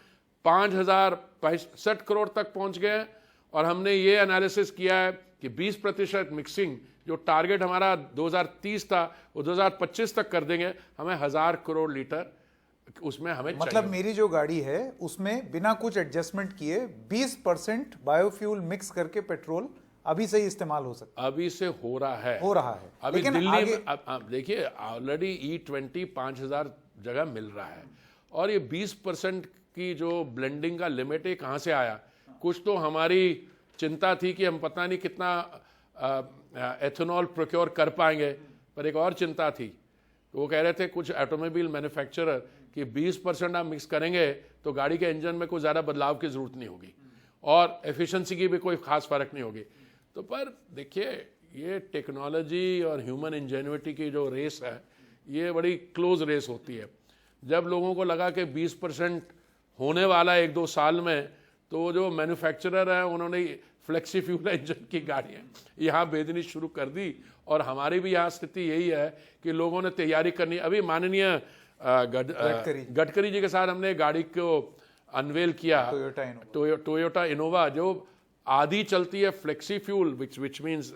5,065 करोड़ तक पहुंच गए हैं, और हमने ये एनालिसिस किया है कि 20% मिक्सिंग जो टारगेट हमारा 2030 था वो 2025 तक कर देंगे। हमें 1,000 करोड़ लीटर उसमें हमें
मतलब
चाहिए।
मेरी जो गाड़ी है उसमें बिना कुछ एडजस्टमेंट किए 20% बायोफ्यूल मिक्स करके पेट्रोल अभी से ही इस्तेमाल हो सकता
अभी से हो रहा है अभी
लेकिन
दिल्ली
आगे...
में अब देखिए ऑलरेडी E20 5,000 जगह मिल रहा है, और ये 20% की जो ब्लेंडिंग का लिमिट है कहाँ से आया? कुछ तो हमारी चिंता थी कि हम पता नहीं कितना एथेनॉल प्रोक्योर कर पाएंगे, पर एक और चिंता थी, वो कह रहे थे कुछ ऑटोमोबाइल मैन्युफैक्चरर कि 20% आप मिक्स करेंगे तो गाड़ी के इंजन में कोई ज़्यादा बदलाव की ज़रूरत नहीं होगी और एफिशिएंसी की भी कोई खास फर्क नहीं होगी। तो पर देखिए, ये टेक्नोलॉजी और ह्यूमन इंजेन्युइटी की जो रेस है, ये बड़ी क्लोज रेस होती है। जब लोगों को लगा कि 20% होने वाला है 1-2 साल में, तो जो मैन्युफैक्चरर हैं उन्होंने फ्लेक्सी फ्यूल इंजन की गाड़ियाँ यहाँ भेजनी शुरू कर दी, और हमारी भी यहाँ स्थिति यही है कि लोगों ने तैयारी करनी। अभी माननीय गडकरी जी के साथ हमने गाड़ी को अनवेल किया, टोयोटा इनोवा, जो आधी चलती है flexi fuel which means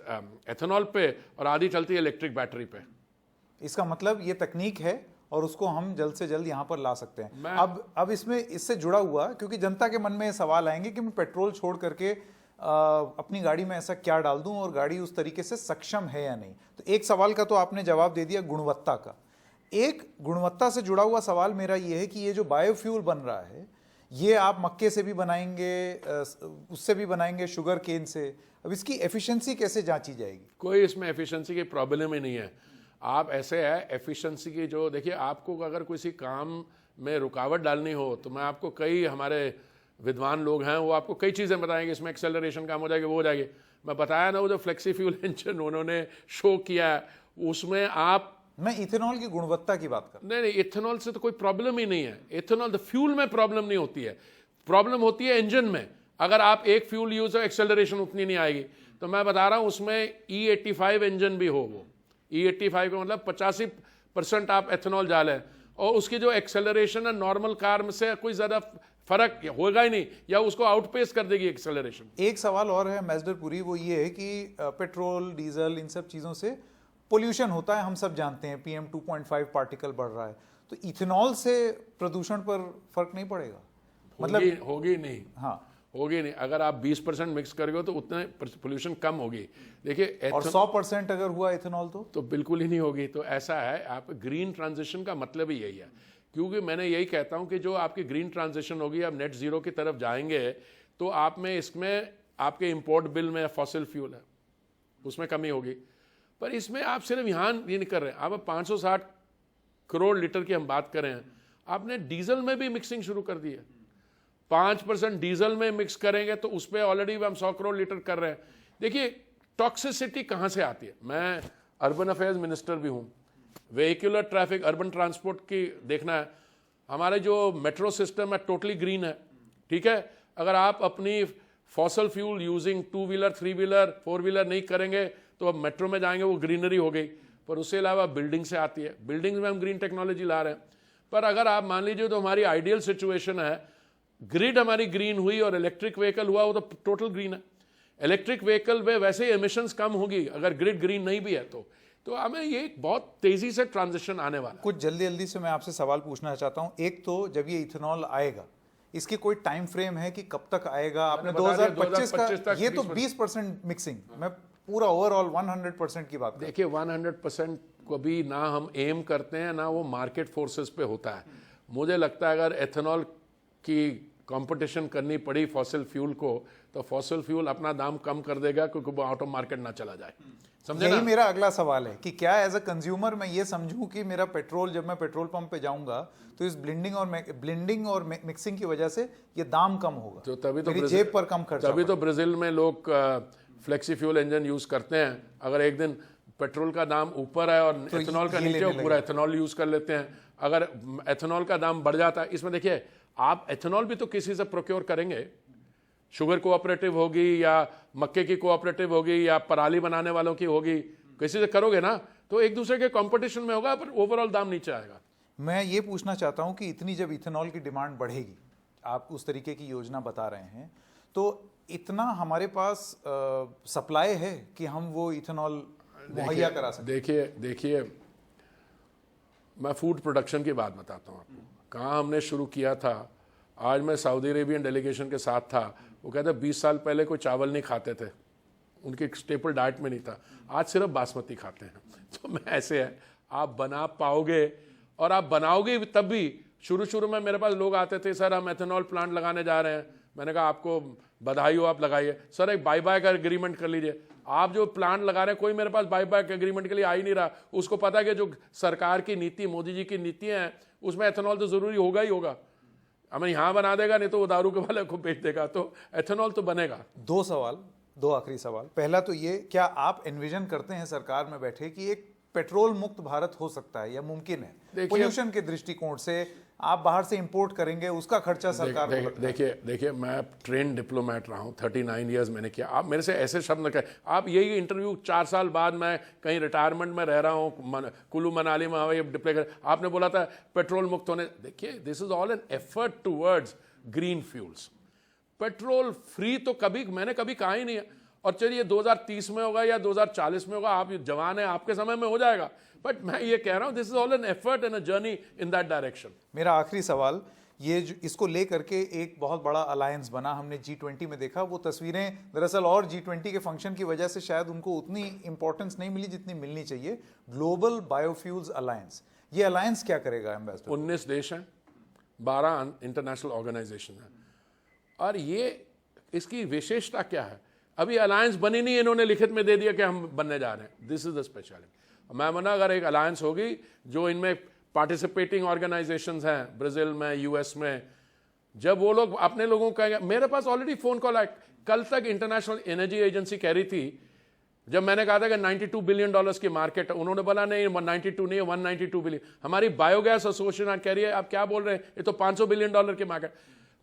ethanol पे, और आधी चलती है इलेक्ट्रिक बैटरी पे।
इसका मतलब ये तकनीक है और उसको हम जल्द से जल्द यहाँ पर ला सकते हैं। अब इसमें इससे जुड़ा हुआ, क्योंकि जनता के मन में ये सवाल आएंगे कि मैं पेट्रोल छोड़ करके अपनी गाड़ी में ऐसा क्या डाल दूं और गाड़ी उस तरीके से सक्षम है या नहीं। तो एक सवाल का तो आपने जवाब दे दिया, गुणवत्ता का। एक गुणवत्ता से जुड़ा हुआ सवाल मेरा ये है कि ये जो बायोफ्यूल बन रहा है, ये आप मक्के से भी बनाएंगे, उससे भी बनाएंगे, शुगर केन से। अब इसकी एफिशिएंसी कैसे जांची जाएगी?
कोई इसमें एफिशिएंसी की प्रॉब्लम ही नहीं है। आप ऐसे है एफिशिएंसी की जो देखिए, आपको अगर किसी काम में रुकावट डालनी हो तो मैं आपको कई हमारे विद्वान लोग हैं, वो आपको कई चीज़ें बताएंगे, इसमें एक्सेलरेशन काम हो जाएगी, वो हो जाएगी। मैं बताया ना, वो जो फ्लेक्सी फ्यूल इंजन उन्होंने शो किया है, उसमें आप,
मैं इथेनॉल की गुणवत्ता की बात कर,
नहीं, इथेनॉल से तो कोई प्रॉब्लम ही नहीं है। इथेनॉल द फ्यूल में प्रॉब्लम नहीं होती है, प्रॉब्लम होती है इंजन में। अगर आप एक फ्यूल यूज हो, एक्सेलरेशन उतनी नहीं आएगी। तो मैं बता रहा हूं, उसमें E85 इंजन भी हो, वो E85 का मतलब 85% आप एथेनॉल डालें, और उसकी जो एक्सेलरेशन है नॉर्मल कार में से कोई ज्यादा फर्क होगा ही नहीं, या उसको आउटपेस कर देगी एक्सेलरेशन।
एक सवाल और है मैजडर पुरी, वो ये है कि पेट्रोल, डीजल, इन सब चीजों से पोल्यूशन होता है, हम सब जानते हैं, PM 2.5 पार्टिकल बढ़ रहा है। तो इथेनॉल से प्रदूषण पर फर्क नहीं पड़ेगा? मतलब
होगी नहीं,
हाँ
होगी नहीं। अगर आप 20% मिक्स करोगे तो उतने पोल्यूशन कम होगी। देखिए,
और 100% अगर हुआ इथेनॉल तो
बिल्कुल ही नहीं होगी। तो ऐसा है, आप ग्रीन ट्रांजिशन का मतलब ही यही है, क्योंकि मैंने यही कहता हूं कि जो आपकी ग्रीन ट्रांजिशन होगी, आप नेट जीरो की तरफ जाएंगे, तो आप में इसमें आपके इंपोर्ट बिल में फॉसिल फ्यूल है उसमें कमी होगी। पर इसमें आप सिर्फ यहाँ ये नहीं कर रहे हैं, आप 560 करोड़ लीटर की हम बात करें, आपने डीजल में भी मिक्सिंग शुरू कर दी है। 5% डीजल में मिक्स करेंगे तो उस पर ऑलरेडी हम 100 करोड़ लीटर कर रहे हैं। देखिए, टॉक्सिसिटी कहाँ से आती है? मैं अर्बन अफेयर्स मिनिस्टर भी हूँ, वेहिकुलर ट्रैफिक, अर्बन ट्रांसपोर्ट की देखना है। हमारे जो मेट्रो सिस्टम है टोटली ग्रीन है, ठीक है। अगर आप अपनी fossil fuel using 2 wheeler 3 wheeler 4 wheeler नहीं करेंगे तो अब मेट्रो में जाएंगे, वो ग्रीनरी हो गई। पर उससे अलावा बिल्डिंग से आती है, बिल्डिंग्स में हम ग्रीन टेक्नोलॉजी ला रहे हैं। पर अगर आप मान लीजिए तो हमारी आइडियल सिचुएशन है, ग्रिड हमारी ग्रीन हुई और इलेक्ट्रिक व्हीकल हुआ, वो तो टोटल ग्रीन है। इलेक्ट्रिक व्हीकल में वैसे ही एमिशंस कम होगी अगर ग्रिड ग्रीन नहीं भी है तो हमें ये बहुत तेजी से ट्रांजिशन आने वाला है।
कुछ जल्दी जल्दी से मैं आपसे सवाल पूछना चाहता हूं। एक तो जब ये इथेनॉल आएगा, इसकी कोई टाइम फ्रेम है कि कब तक आएगा? आपने 2025 का, ये तो 20% मिक्सिंग, मैं पूरा ओवरऑल 100% की बात।
देखिए 100% को भी ना हम एम करते हैं ना वो मार्केट फोर्सेस पे होता है। मुझे लगता है अगर एथेनॉल की कंपटीशन करनी पड़ी फॉसिल फ्यूल को तो फॉसिल फ्यूल अपना दाम कम कर देगा क्योंकि वो आउट ऑफ मार्केट ना चला जाए। समझे ना?
यही मेरा अगला सवाल है कि क्या एज अ कंज्यूमर मैं ये समझूं कि मेरा पेट्रोल, जब मैं पेट्रोल पंप पे जाऊंगा तो इस ब्लेंडिंग और मिक्सिंग की वजह से ये दाम कम होगा,
तो तभी तो
मेरी जेब पर कम खर्चा।
तभी तो ब्राजील में लोग फ्लेक्सी फ्यूल इंजन यूज करते हैं। अगर एक दिन पेट्रोल का दाम ऊपर है और
तो
एथेनॉल का
ये
नीचे,
लेने
पूरा
लगे।
एथेनॉल यूज कर लेते हैं। अगर एथेनॉल का दाम बढ़ जाता है, इसमें देखिए आप एथेनॉल भी तो किसी से प्रोक्योर करेंगे, शुगर कोऑपरेटिव होगी या मक्के की कोऑपरेटिव होगी या पराली बनाने वालों की होगी, किसी से करोगे ना तो एक दूसरे के कंपटीशन में होगा, पर ओवरऑल दाम नीचे आएगा।
मैं ये पूछना चाहता हूं कि इतनी जब इथेनॉल की डिमांड बढ़ेगी, आप उस तरीके की योजना बता रहे हैं, तो इतना हमारे पास सप्लाई है कि हम वो इथेनॉल मुहैया करा सकते?
देखिए मैं फूड प्रोडक्शन की बात बताता हूँ आपको। कहाँ हमने शुरू किया था, आज मैं सऊदी अरेबियन डेलीगेशन के साथ था, वो कहते 20 साल पहले कोई चावल नहीं खाते थे, उनके स्टेपल डाइट में नहीं था, आज सिर्फ बासमती खाते हैं। तो मैं ऐसे है, आप बना पाओगे और आप बनाओगे तब भी। शुरू में मेरे पास लोग आते थे, सर हम एथेनॉल प्लांट लगाने जा रहे हैं। मैंने कहा आपको बधाई हो, आप लगाइए। सर एक बाई का एग्रीमेंट कर लीजिए। आप जो प्लांट लगा रहे हैं, कोई मेरे पास बाई एग्रीमेंट के लिए आ ही नहीं रहा। उसको पता है कि जो सरकार की नीति, मोदी जी की नीतियां हैं, उसमें एथेनॉल तो जरूरी होगा ही होगा। हमें यहाँ बना देगा, नहीं तो वो दारू के वाले को बेच देगा, तो एथेनॉल तो बनेगा।
दो आखिरी सवाल। पहला तो ये, क्या आप एनविजन करते हैं सरकार में बैठे कि एक पेट्रोल मुक्त भारत हो सकता है या मुमकिन है? पोल्यूशन के दृष्टिकोण से आप बाहर से इंपोर्ट करेंगे, उसका खर्चा सरकार को लगता है।
देखिए मैं ट्रेन डिप्लोमेट रहा हूँ, 39 ईयर्स मैंने किया। आप मेरे से ऐसे शब्द न कहें। आप यही इंटरव्यू 4 साल बाद मैं कहीं रिटायरमेंट में रह रहा हूँ, कुल्लू मनाली में हवाई डिप्ले कर, आपने बोला था पेट्रोल मुक्त होने। देखिए this is all an effort towards green fuels. Petrol free तो मैंने कभी कहा ही नहीं है। और चलिए 2030 में होगा या 2040 में होगा, आप जवान हैं, आपके समय में हो जाएगा। बट मैं ये कह रहा हूं, this is all an effort and a journey in that direction.
मेरा आखिरी सवाल ये, इसको लेकर के एक बहुत बड़ा अलायंस बना, हमने G20 में देखा। वो तस्वीरें दरअसल और G20 के फंक्शन की वजह से शायद उनको उतनी इंपॉर्टेंस नहीं मिली जितनी मिलनी चाहिए। ग्लोबल बायोफ्यूल्स अलायंस, ये अलायंस क्या करेगा एम्बेसडर?
19 देश हैं, 12 इंटरनेशनल ऑर्गेनाइजेशन है। और ये इसकी विशेषता क्या है? अभी अलायंस बनी नहीं, इन्होंने लिखित में दे दिया कि हम बनने जा रहे हैं। This is the speciality. मैं माना अगर एक अलायंस होगी जो इनमें पार्टिसिपेटिंग ऑर्गेनाइजेशंस हैं, ब्राजील में, यूएस में, जब वो लोग अपने लोगों का, मेरे पास ऑलरेडी फोन कॉल आया। कल तक इंटरनेशनल एनर्जी एजेंसी कह रही थी, जब मैंने कहा था कि $92 बिलियन की मार्केट है, उन्होंने बोला नहीं 92 नहीं, 192 बिलियन। हमारी बायोगैस एसोसिएशन कह रही है आप क्या बोल रहे हैं, ये तो $500 बिलियन की मार्केट।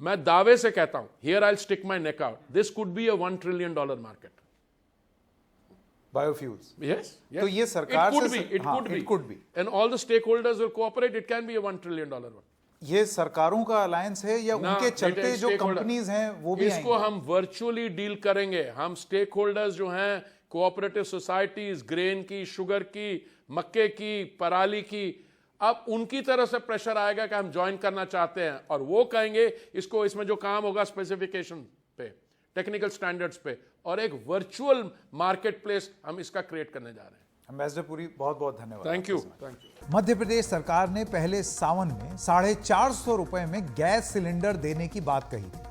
मैं दावे से कहता हूं, here I will stick my neck out, this could be a $1 trillion market.
Biofuels,
yes,
तो ये सरकार
it
से
could be and all the stakeholders will cooperate, it can be a $1 trillion one।
ये सरकारों का अलायंस है या उनके चलते जो कंपनीज हैं वो भी
इसको हम वर्चुअली डील करेंगे। हम स्टेक होल्डर्स जो हैं, कोऑपरेटिव सोसाइटीज, ग्रेन की, शुगर की, मक्के की, पराली की, अब उनकी तरफ से प्रेशर आएगा कि हम ज्वाइन करना चाहते हैं, और वो कहेंगे इसको, इसमें जो काम होगा स्पेसिफिकेशन पे, टेक्निकल स्टैंडर्ड्स पे, और एक वर्चुअल मार्केट प्लेस हम इसका क्रिएट करने जा रहे हैं।
एम्बेसडर पुरी, बहुत बहुत धन्यवाद।
Thank you.
मध्य प्रदेश सरकार ने पहले सावन में 450 रुपए में गैस सिलेंडर देने की बात कही थी।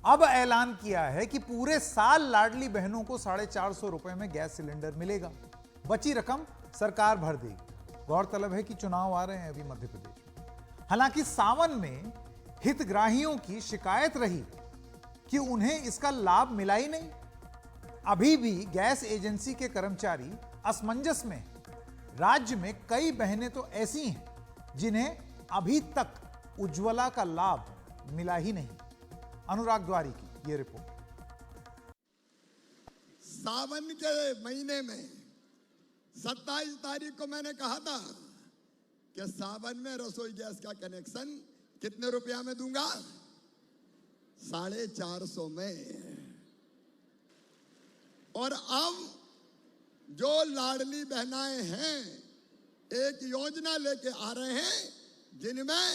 अब ऐलान किया है कि पूरे साल लाडली बहनों को 450 रुपए में गैस सिलेंडर मिलेगा। बची रकम सरकार भर देगी। गौरतलब है कि चुनाव आ रहे हैं अभी मध्य प्रदेश में। हालांकि सावन में हितग्राहियों की शिकायत रही कि उन्हें इसका लाभ मिला ही नहीं। अभी भी गैस एजेंसी के कर्मचारी असमंजस में हैं। राज्य में कई बहनें तो ऐसी हैं जिन्हें अभी तक उज्ज्वला का लाभ मिला ही नहीं। अनुराग द्वारी की ये रिपोर्ट।
सावन के महीने में 27 तारीख को मैंने कहा था कि सावन में रसोई गैस का कनेक्शन कितने रुपया में दूंगा? 450 में। और अब जो लाडली बहनाएं हैं एक योजना लेके आ रहे हैं जिनमें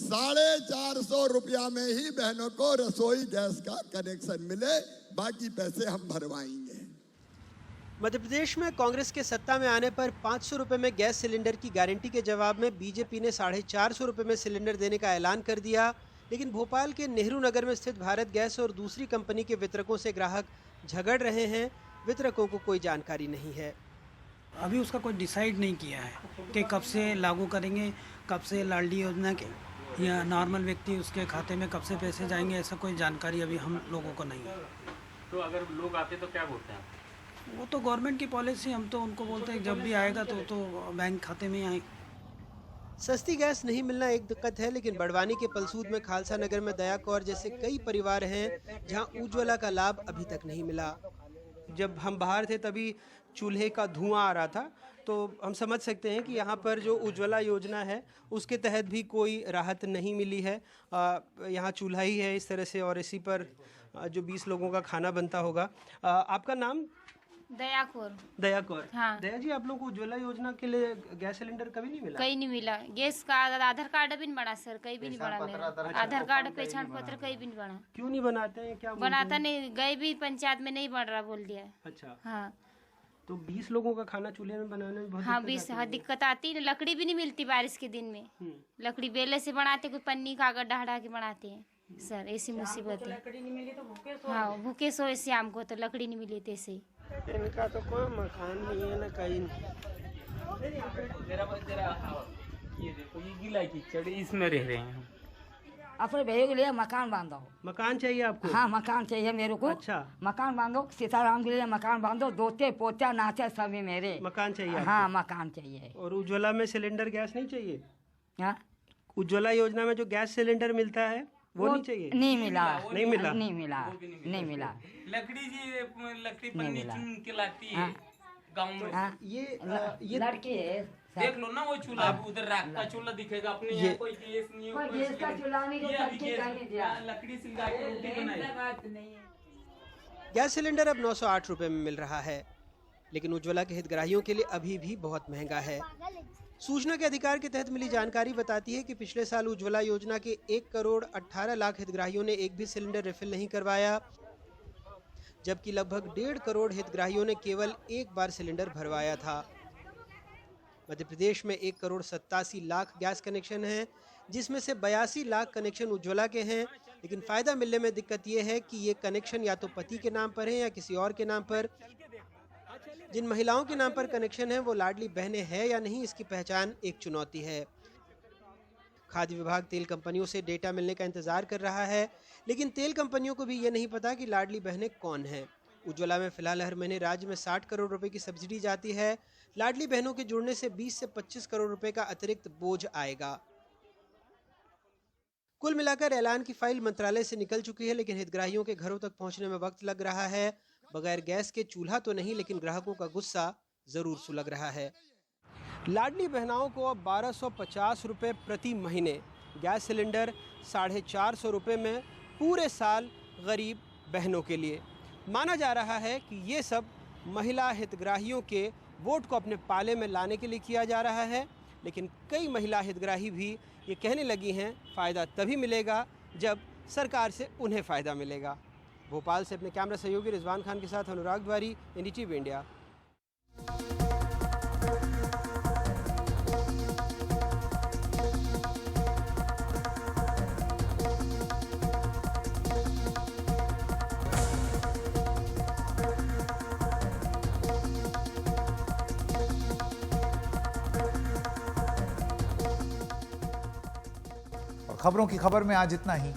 450 रुपया में ही बहनों को रसोई गैस का कनेक्शन मिले, बाकी पैसे हम भरवाएंगे।
मध्य प्रदेश में कांग्रेस के सत्ता में आने पर 500 रुपए में गैस सिलेंडर की गारंटी के जवाब में बीजेपी ने 450 रुपए में सिलेंडर देने का ऐलान कर दिया। लेकिन भोपाल के नेहरू नगर में स्थित भारत गैस और दूसरी कंपनी के वितरकों से ग्राहक झगड़ रहे हैं। वितरकों को कोई जानकारी नहीं है।
अभी उसका कोई डिसाइड नहीं किया है कि कब से लागू करेंगे, कब से लाडली योजना के या नॉर्मल व्यक्ति उसके खाते में कब से पैसे जाएंगे, ऐसा कोई जानकारी अभी हम लोगों को नहीं है।
तो अगर लोग आते तो क्या बोलते हैं?
वो तो गवर्नमेंट की पॉलिसी, हम तो उनको बोलते हैं जब भी आएगा तो बैंक खाते में आए।
सस्ती गैस नहीं मिलना एक दिक्कत है, लेकिन बड़वानी के पलसूद में खालसा नगर में दया कौर जैसे कई परिवार हैं जहां उज्ज्वला का लाभ अभी तक नहीं मिला। जब हम बाहर थे तभी चूल्हे का धुआं आ रहा था, तो हम समझ सकते हैं कि यहाँ पर जो उज्ज्वला योजना है उसके तहत भी कोई राहत नहीं मिली है। यहाँ चूल्हा ही है इस तरह से और इसी पर जो 20 लोगों का खाना बनता होगा। आपका नाम?
दया कौर।
दया कौर।
हाँ।
दया जी, आप लोग को उज्ज्वला योजना के लिए गैस सिलेंडर कभी नहीं मिला?
कहीं नहीं मिला। गैस का आधार कार्ड भी नहीं बना सर, कहीं भी नहीं बना मेरा। आधार कार्ड पहचान पत्र कहीं भी नहीं बना।
क्यों नहीं बनाते हैं? क्या
बनाता नहीं, गए भी पंचायत में नहीं बन रहा बोल दिया।
अच्छा।
हाँ।
तो 20 लोगों का खाना चूल्हे में बनाने में बहुत
हाँ 20 दिक्कत आती है। लकड़ी भी नहीं मिलती बारिश के दिन में। लकड़ी बेले से बनाते, कोई पन्नी कागज डहड़ा के बनाते हैं सर, ऐसी मुसीबत है।
लकड़ी नहीं मिली तो भूखे सो।
हाँ भूखे सोए शाम को, तो लकड़ी नहीं मिली ऐसे ही।
इनका तो कोई मकान नहीं है ना कहीं।
ये देखो, ये गीला कीचड़, इसमें रह रहे हैं।
अपने भैया के लिए मकान बांधो।
मकान चाहिए आपको?
हाँ मकान चाहिए मेरे को।
अच्छा।
मकान बांधो, सीताराम के लिए मकान बांधो, दोते पोते नाते सभी मेरे।
मकान चाहिए?
हाँ मकान चाहिए।
और उज्ज्वला में सिलेंडर गैस नहीं चाहिए?
हाँ
उज्ज्वला योजना में जो गैस सिलेंडर मिलता है वो नहीं चाहिए?
नहीं मिला।
नहीं मिला?
नहीं मिला, नहीं मिला।
लकड़ी जी, लकड़ी पन्नी चुन के लाती है गाँव में।
ये
लड़की है,
देख लो ना, वो चूल्हा उधर राख का चूल्हा दिखेगा अपने यहाँ। कोई गैस नहीं है,
गैस का चूल्हा नहीं,
लकड़ी से लगा के रोटी बनाई।
गैस सिलेंडर अब 908 रुपए में मिल रहा है, लेकिन उज्ज्वला के हितग्राहियों के लिए अभी भी बहुत महंगा है। सूचना के अधिकार के तहत मिली जानकारी बताती है कि पिछले साल उज्ज्वला योजना के 1 करोड़ 18 लाख हितग्राहियों ने एक भी सिलेंडर रिफिल नहीं करवाया, जबकि लगभग 1.5 करोड़ हितग्राहियों ने केवल एक बार सिलेंडर भरवाया था। मध्य प्रदेश में 1 करोड़ 87 लाख गैस कनेक्शन हैं, जिसमें से 82 लाख कनेक्शन उज्ज्वला के हैं। लेकिन फ़ायदा मिलने में दिक्कत ये है कि ये कनेक्शन या तो पति के नाम पर है या किसी और के नाम पर। जिन महिलाओं के नाम पर कनेक्शन है वो लाडली बहनें हैं या नहीं, इसकी पहचान एक चुनौती है। खाद्य विभाग तेल कंपनियों से डेटा मिलने का इंतजार कर रहा है, लेकिन तेल कंपनियों को भी ये नहीं पता कि लाडली बहनें कौन हैं। उज्ज्वला में फिलहाल हर महीने राज्य में 60 करोड़ रुपए की सब्सिडी जाती है। लाडली बहनों के जुड़ने से 20 से 25 करोड़ रुपए का अतिरिक्त बोझ आएगा। कुल मिलाकर ऐलान की फाइल मंत्रालय से निकल चुकी है, लेकिन हितग्राहियों के घरों तक पहुंचने में वक्त लग रहा है। बगैर गैस के चूल्हा तो नहीं, लेकिन ग्राहकों का गुस्सा जरूर सुलग रहा है। लाडली बहनाओं को अब 1250 रुपये प्रति महीने, गैस सिलेंडर 450 रुपये में पूरे साल गरीब बहनों के लिए। माना जा रहा है कि ये सब महिला हितग्राहियों के वोट को अपने पाले में लाने के लिए किया जा रहा है, लेकिन कई महिला हितग्राही भी ये कहने लगी हैं फ़ायदा तभी मिलेगा जब सरकार से उन्हें फ़ायदा मिलेगा। भोपाल से अपने कैमरा सहयोगी रिजवान खान के साथ अनुराग द्वारी, एनडीटीवी इंडिया।
खबरों की खबर में आज इतना ही।